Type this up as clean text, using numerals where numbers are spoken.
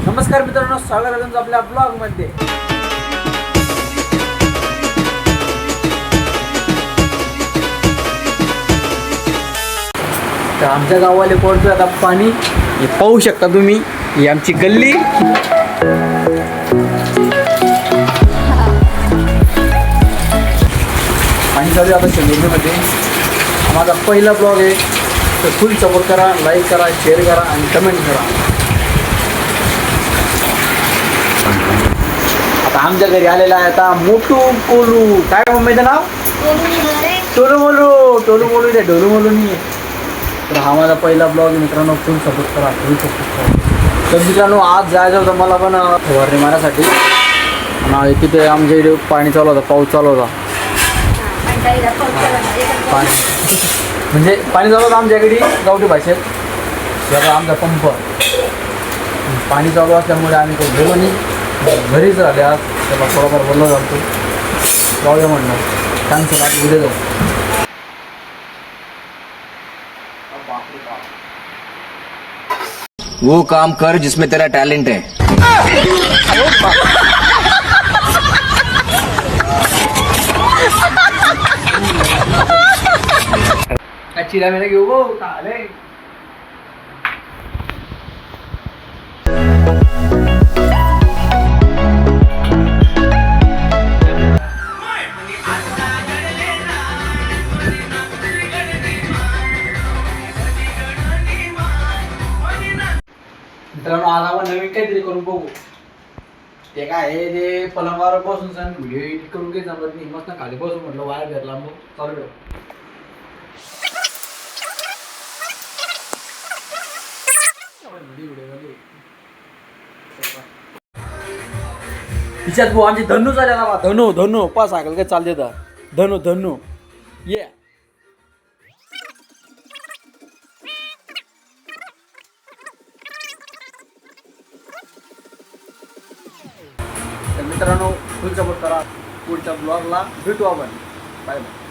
नमस्कार मित्रांनो, स्वागत आहे तुमचं आपल्या ब्लॉगमध्ये. तर आमच्या गावाला पडतोय आता पाणी. हे पाहू शकता तुम्ही, ही आमची गल्ली. पाणी चालू आहे आता शेंगोलीमध्ये. माझा पहिला ब्लॉग आहे, तर फुल सपोर्ट करा, लाईक करा, शेअर करा आणि कमेंट करा. आता आमच्या घरी आलेला आहे आता मोटू कोलू. काय मम्मीचं नाव? टोलू मोलू ते डोलू मोलू नाही. तर हा माझा पहिला ब्लॉग मित्रांनो, फुल सपोर्ट करा, फुल सपोर्ट करा. तर मित्रांनो, आज जायचं होतं मला पण फवारणी मारण्यासाठी. आणि तिथे आमच्या इकडे पाणी चालू होतं, पाऊस चालू होता. पाणी म्हणजे पाणी चालू होतं आमच्याकडे गावठी भाषेत. जरा आमचा पंप पाणी चालू असल्यामुळे आम्ही तो गेलो नाही, घरीच राहिले. आज त्याला थोडाफार बोललो जातो, जाऊया म्हणलं. कॅन्सल, आज उद्या जाऊ. वो काम कर जिसमें तेरा टैलेंट है. चिरा मेरा घेऊ गो चाले. मित्रांनो, आज आपण नवीन काहीतरी करून बघू. ते काय आहे, ते पलंगावर बसून सण व्हिडिओ एडिट करून काही जमत नाही. मस्त खाली बसून म्हटलं, वायर घरला मग चालू. तिच्यात भाऊ आमची धनू झाल्या ना. धनू पास सायकल काय चालते तर धनू ये. तर मित्रांनो, फुल सपोर्ट करा. पुढच्या ब्लॉगला भेटू आपण. Bye bye.